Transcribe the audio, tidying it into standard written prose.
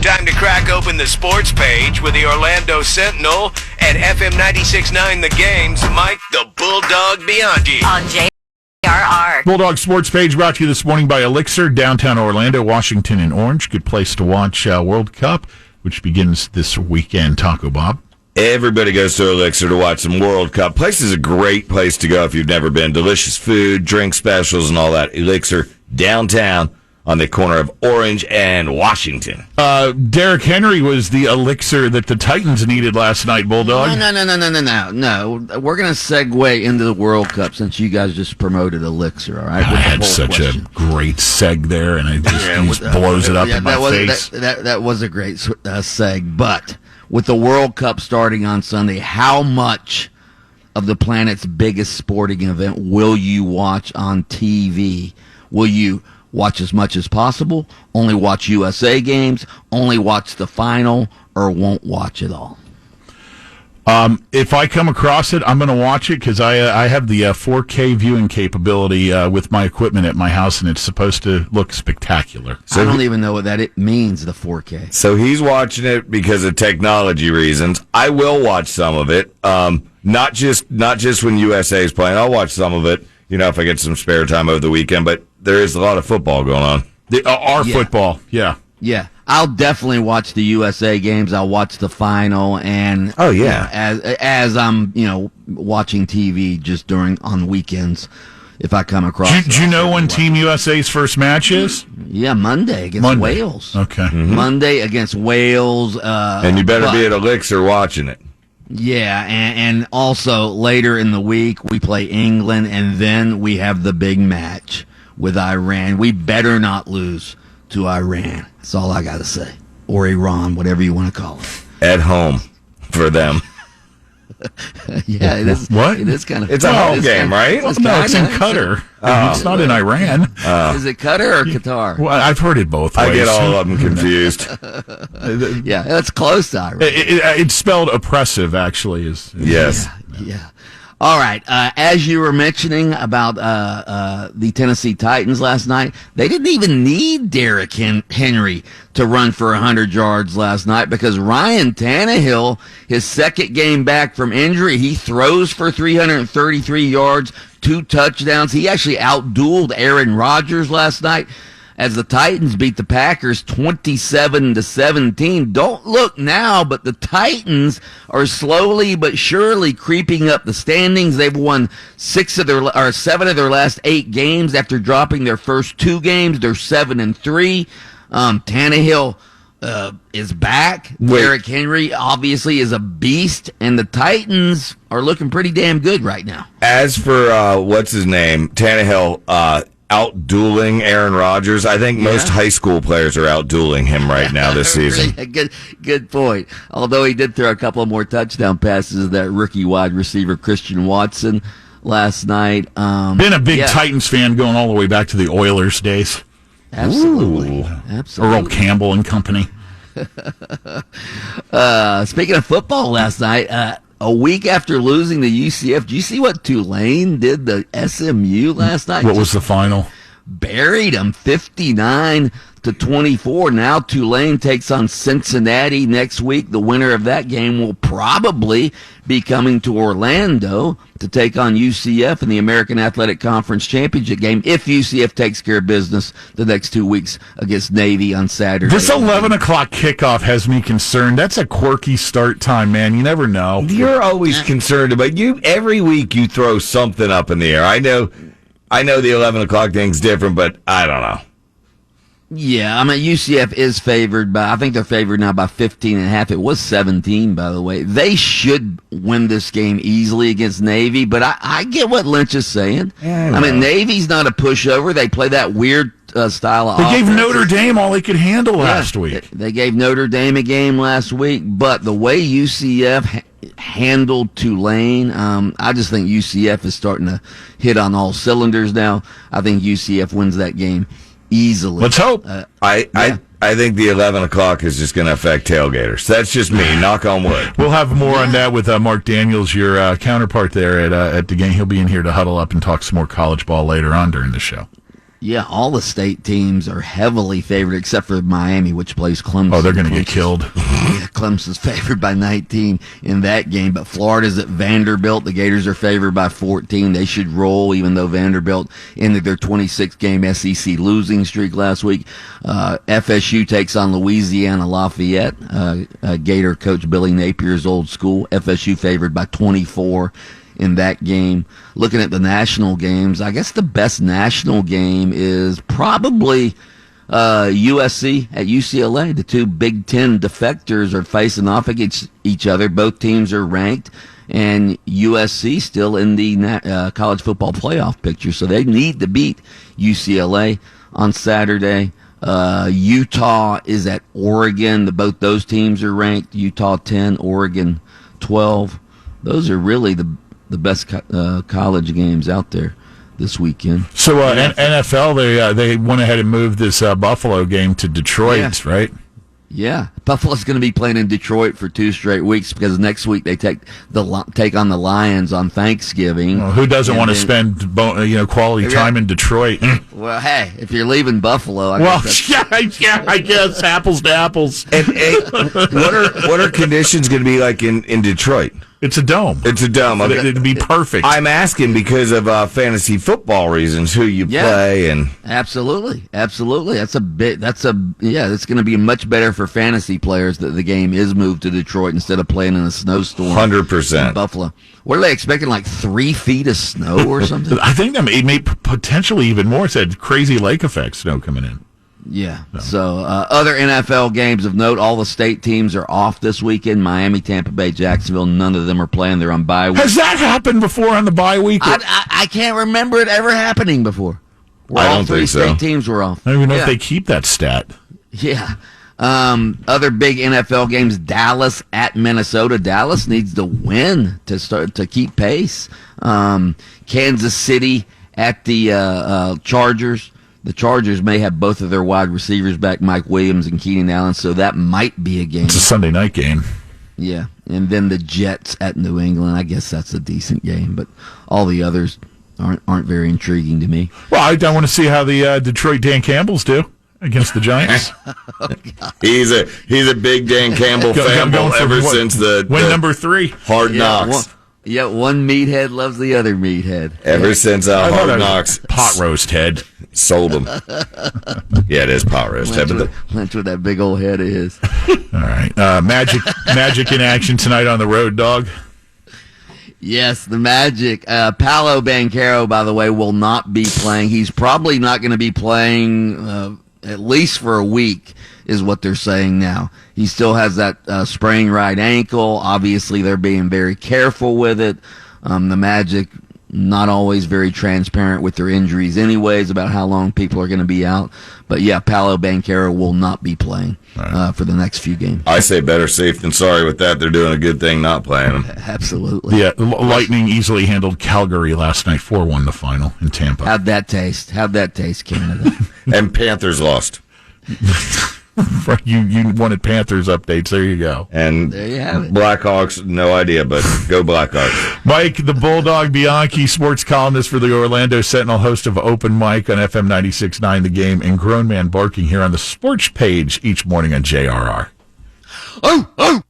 Time to crack open the sports page with the Orlando Sentinel and FM 96.9 The Game's Mike the Bulldog Bianchi. On JRR. Bulldog Sports Page brought to you this morning by Elixir, downtown Orlando, Washington, and Orange. Good place to watch World Cup, which begins this weekend. Taco Bob. Everybody goes to Elixir to watch some World Cup. Place is a great place to go if you've never been. Delicious food, drink specials, and all that. Elixir, downtown, on the corner of Orange and Washington. Derrick Henry was the elixir that the Titans needed last night, Bulldog. No. We're going to segue into the World Cup since you guys just promoted Elixir, all right? I had such a great seg there, and it just blows it up in my face. That was a great seg, but with the World Cup starting on Sunday, how much of the planet's biggest sporting event will you watch on TV? Will you watch as much as possible, only watch USA games, only watch the final, or won't watch it all? If I come across it, I'm going to watch it because I have the 4K viewing capability with my equipment at my house, and it's supposed to look spectacular. So I don't even know what it means, the 4K. So he's watching it because of technology reasons. I will watch some of it, not just when USA is playing. I'll watch some of it, if I get some spare time over the weekend, but there is a lot of football going on. Football, yeah. Yeah, I'll definitely watch the USA games. I'll watch the final, and as I'm watching TV just on weekends, if I come across. Do you know when Team USA's first match is? Yeah, Monday against Wales. Okay, Monday against Wales, and you better be at Elixir watching it. Yeah, and also later in the week we play England, and then we have the big match with Iran. We better not lose to Iran. That's all I got to say. Or Iran, whatever you want to call it. At home for them. Yeah, it is. What? It is kind of. It's a home game, right? Well, no, it's in Qatar. It's not in Iran. Is it Qatar or Qatar? Well, I've heard it both ways. I get all of them confused. Yeah, that's close to Iran. It's spelled oppressive, actually. Yes. Yeah. All right. As you were mentioning about the Tennessee Titans last night, they didn't even need Derrick Henry to run for 100 yards last night because Ryan Tannehill, his second game back from injury, he throws for 333 yards, 2 touchdowns. He actually outdueled Aaron Rodgers last night as the Titans beat the Packers 27-17. Don't look now, but the Titans are slowly but surely creeping up the standings. They've won 7 of their last 8 games after dropping their first 2 games. They're 7-3. Tannehill is back. Derrick Henry obviously is a beast, and the Titans are looking pretty damn good right now. As for what's his name, Tannehill. Out-dueling Aaron Rodgers. I think most high school players are out-dueling him right now this season. Good point. Although he did throw a couple of more touchdown passes to that rookie wide receiver, Christian Watson, last night. Been a big Titans fan going all the way back to the Oilers days. Absolutely. Absolutely. Earl Campbell and company. Speaking of football last night, a week after losing to UCF, do you see what Tulane did to SMU last night? What was the final? Buried them 59-24. Now Tulane takes on Cincinnati next week. The winner of that game will probably be coming to Orlando to take on UCF in the American Athletic Conference Championship game if UCF takes care of business the next 2 weeks against Navy on Saturday. This 11 o'clock kickoff has me concerned. That's a quirky start time, man. You never know. You're always concerned about every week you throw something up in the air. I know the 11 o'clock thing's different, but I don't know. Yeah, I mean, UCF is favored I think they're favored now by 15.5. It was 17, by the way. They should win this game easily against Navy, but I get what Lynch is saying. Yeah, I mean, Navy's not a pushover. They play that weird style of offense. They gave Notre Dame all they could handle last week. They gave Notre Dame a game last week, but the way UCF handled Tulane, I just think UCF is starting to hit on all cylinders now. I think UCF wins that game easily. Let's hope. I think the 11 o'clock is just going to affect tailgaters. That's just me. Knock on wood. We'll have more on that with Mark Daniels, your counterpart there at the game. He'll be in here to huddle up and talk some more college ball later on during the show. Yeah, all the state teams are heavily favored except for Miami, which plays Clemson. Oh, they're going to get killed. Yeah, Clemson's favored by 19 in that game, but Florida's at Vanderbilt. The Gators are favored by 14. They should roll, even though Vanderbilt ended their 26-game SEC losing streak last week. FSU takes on Louisiana Lafayette. Gator coach Billy Napier's old school. FSU favored by 24 in that game. Looking at the national games, I guess the best national game is probably USC at UCLA. The two Big Ten defectors are facing off against each other. Both teams are ranked, and USC still in the college football playoff picture, so they need to beat UCLA on Saturday. Utah is at Oregon. Both those teams are ranked. Utah 10, Oregon 12. Those are really the best college games out there this weekend. So NFL, they went ahead and moved this Buffalo game to Detroit, right? Yeah, Buffalo's going to be playing in Detroit for 2 straight weeks because next week they take on the Lions on Thanksgiving. Well, who doesn't want to spend quality time in Detroit? Well, hey, if you're leaving Buffalo, I guess apples to apples. And what are conditions going to be like in Detroit? It's a dome. It's a dome. Okay. It'd be perfect. I'm asking because of fantasy football reasons, who you play and absolutely. That's going to be much better for fantasy players that the game is moved to Detroit instead of playing in a snowstorm. 100%. Buffalo. What are they expecting? Like 3 feet of snow or something? I think that may potentially even more. It said crazy lake effect snow coming in. Yeah. So other NFL games of note, all the state teams are off this weekend. Miami, Tampa Bay, Jacksonville, none of them are playing. They're on bye week. Has that happened before on the bye week? I can't remember it ever happening before. I don't think so. All 3 state teams were off. I don't even know if they keep that stat. Yeah. Other big NFL games, Dallas at Minnesota. Dallas needs to win to keep pace. Kansas City at the Chargers. The Chargers may have both of their wide receivers back, Mike Williams and Keenan Allen, so that might be a game. It's a Sunday night game. Yeah, and then the Jets at New England. I guess that's a decent game, but all the others aren't very intriguing to me. Well, I want to see how the Detroit Dan Campbells do against the Giants. He's a big Dan Campbell fan ever since the number 3 Hard Knocks. One meathead loves the other meathead. Ever since Hard Knocks. Pot roast head. Sold him. Yeah, it is pot roast head. That's what that big old head is. All right. Magic in action tonight on the road, dog. Yes, the Magic. Paolo Banchero, by the way, will not be playing. He's probably not going to be playing at least for a week, is what they're saying now. He still has that sprained right ankle. Obviously, they're being very careful with it. The Magic, not always very transparent with their injuries anyways about how long people are going to be out. But, yeah, Paolo Banchero will not be playing for the next few games. I say better safe than sorry with that. They're doing a good thing not playing him. Absolutely. Yeah, Lightning easily handled Calgary last night, 4-1 the final in Tampa. How'd that taste, Canada? And Panthers lost. You wanted Panthers updates. There you go. And there you have it. Blackhawks, no idea, but go Blackhawks. Mike, the Bulldog Bianchi, sports columnist for the Orlando Sentinel, host of Open Mic on FM 96.9 The Game, and Grown Man Barking here on the sports page each morning on JRR. Oh!